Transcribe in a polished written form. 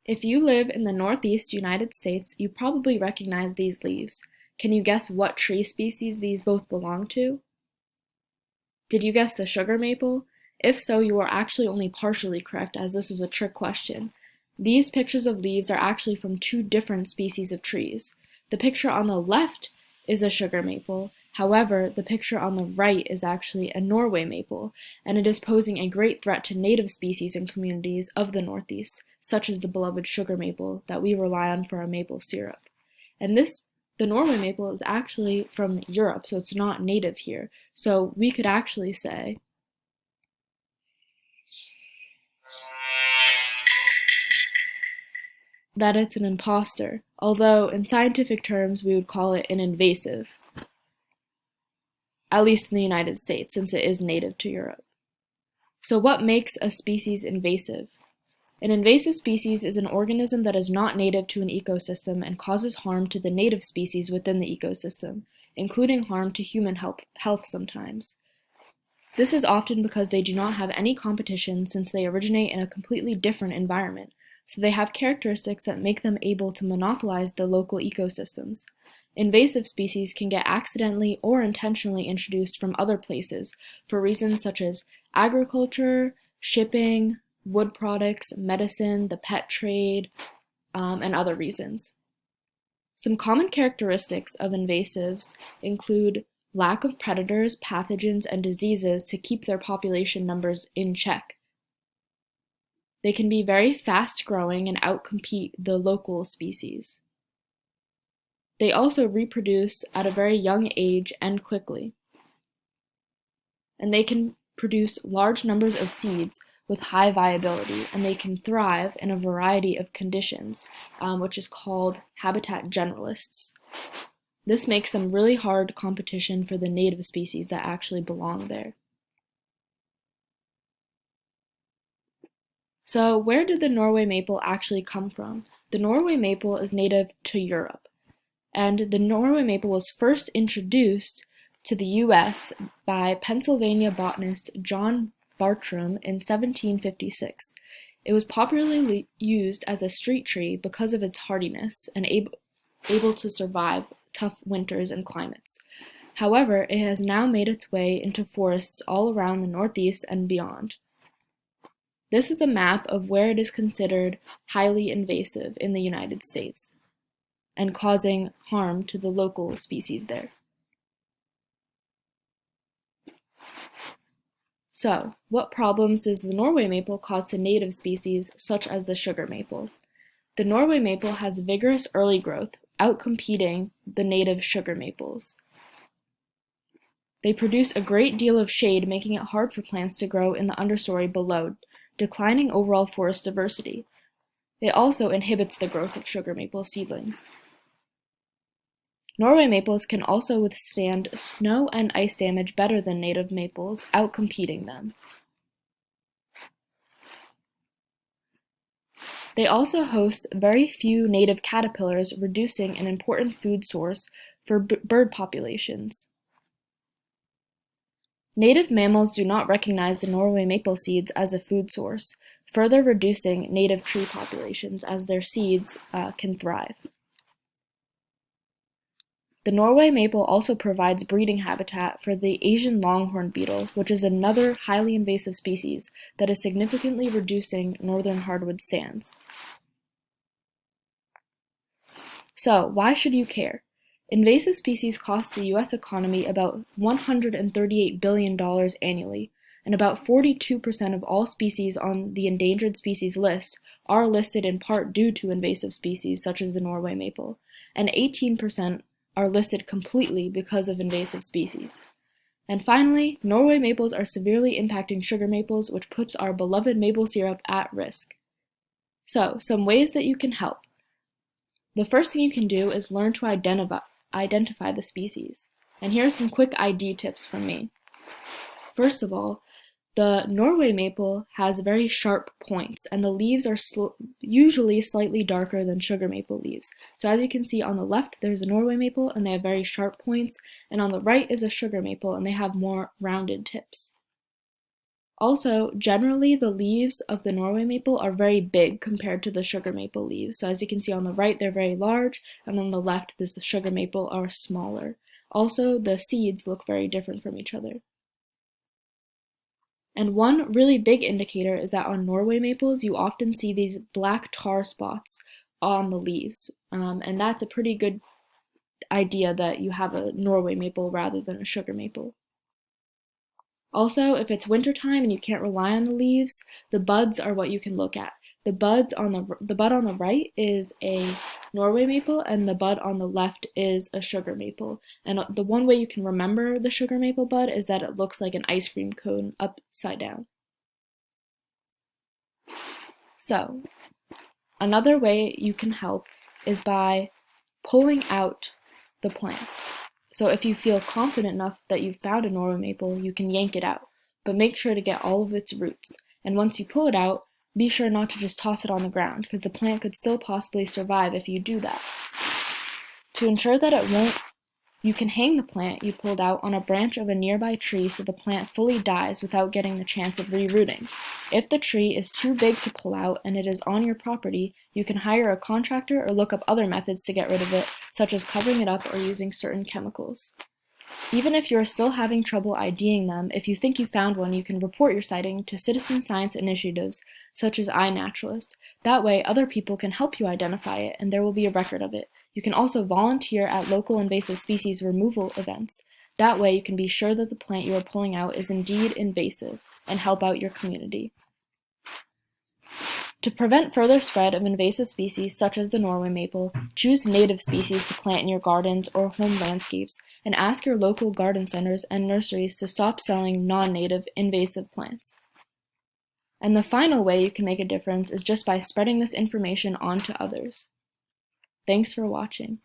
If you live in the Northeast United States, you probably recognize these leaves. Can you guess what tree species these both belong to? Did you guess the sugar maple? If so, you are actually only partially correct, as this was a trick question. These pictures of leaves are actually from two different species of trees. The picture on the left is a sugar maple. However, the picture on the right is actually a Norway maple, and it is posing a great threat to native species and communities of the Northeast, such as the beloved sugar maple that we rely on for our maple syrup. And the Norway maple is actually from Europe, so it's not native here. So we could actually say that it's an imposter, although in scientific terms we would call it an invasive, at least in the United States, since it is native to Europe. So what makes a species invasive? An invasive species is an organism that is not native to an ecosystem and causes harm to the native species within the ecosystem, including harm to human health sometimes. This is often because they do not have any competition since they originate in a completely different environment, so they have characteristics that make them able to monopolize the local ecosystems. Invasive species can get accidentally or intentionally introduced from other places for reasons such as agriculture, shipping, wood products, medicine, the pet trade, and other reasons. Some common characteristics of invasives include lack of predators, pathogens, and diseases to keep their population numbers in check. They can be very fast-growing and outcompete the local species. They also reproduce at a very young age and quickly. And they can produce large numbers of seeds with high viability, and they can thrive in a variety of conditions, which is called habitat generalists. This makes them really hard competition for the native species that actually belong there. So where did the Norway maple actually come from? The Norway maple is native to Europe, and the Norway maple was first introduced to the US by Pennsylvania botanist John Bartram in 1756. It was popularly used as a street tree because of its hardiness and able to survive tough winters and climates. However, it has now made its way into forests all around the Northeast and beyond. This is a map of where it is considered highly invasive in the United States and causing harm to the local species there. So, what problems does the Norway maple cause to native species such as the sugar maple? The Norway maple has vigorous early growth, outcompeting the native sugar maples. They produce a great deal of shade, making it hard for plants to grow in the understory below, declining overall forest diversity. It also inhibits the growth of sugar maple seedlings. Norway maples can also withstand snow and ice damage better than native maples, outcompeting them. They also host very few native caterpillars, reducing an important food source for bird populations. Native mammals do not recognize the Norway maple seeds as a food source, further reducing native tree populations as their seeds can thrive. The Norway maple also provides breeding habitat for the Asian longhorn beetle, which is another highly invasive species that is significantly reducing northern hardwood stands. So, why should you care? Invasive species cost the U.S. economy about $138 billion annually, and about 42% of all species on the endangered species list are listed in part due to invasive species such as the Norway maple, and 18% are listed completely because of invasive species. And finally, Norway maples are severely impacting sugar maples, which puts our beloved maple syrup at risk. So, some ways that you can help. The first thing you can do is learn to identify the species. And here are some quick ID tips from me. First of all, the Norway maple has very sharp points, and the leaves are usually slightly darker than sugar maple leaves. So as you can see on the left, there's a Norway maple, and they have very sharp points, and on the right is a sugar maple, and they have more rounded tips. Also, generally the leaves of the Norway maple are very big compared to the sugar maple leaves. So as you can see on the right, they're very large, and on the left, the sugar maple are smaller. Also, the seeds look very different from each other. And one really big indicator is that on Norway maples, you often see these black tar spots on the leaves. And that's a pretty good idea that you have a Norway maple rather than a sugar maple. Also, if it's wintertime and you can't rely on the leaves, the buds are what you can look at. The bud on the right is a Norway maple, and the bud on the left is a sugar maple. And the one way you can remember the sugar maple bud is that it looks like an ice cream cone upside down. So, another way you can help is by pulling out the plants. So if you feel confident enough that you've found a Norway maple, you can yank it out, but make sure to get all of its roots. And once you pull it out, be sure not to just toss it on the ground, because the plant could still possibly survive if you do that. To ensure that it won't, you can hang the plant you pulled out on a branch of a nearby tree so the plant fully dies without getting the chance of rerooting. If the tree is too big to pull out and it is on your property, you can hire a contractor or look up other methods to get rid of it, such as covering it up or using certain chemicals. Even if you're still having trouble IDing them, if you think you found one, you can report your sighting to citizen science initiatives such as iNaturalist. That way, other people can help you identify it, and there will be a record of it. You can also volunteer at local invasive species removal events. That way, you can be sure that the plant you are pulling out is indeed invasive, and help out your community. To prevent further spread of invasive species such as the Norway maple, choose native species to plant in your gardens or home landscapes, and ask your local garden centers and nurseries to stop selling non-native invasive plants. And the final way you can make a difference is just by spreading this information on to others. Thanks for watching.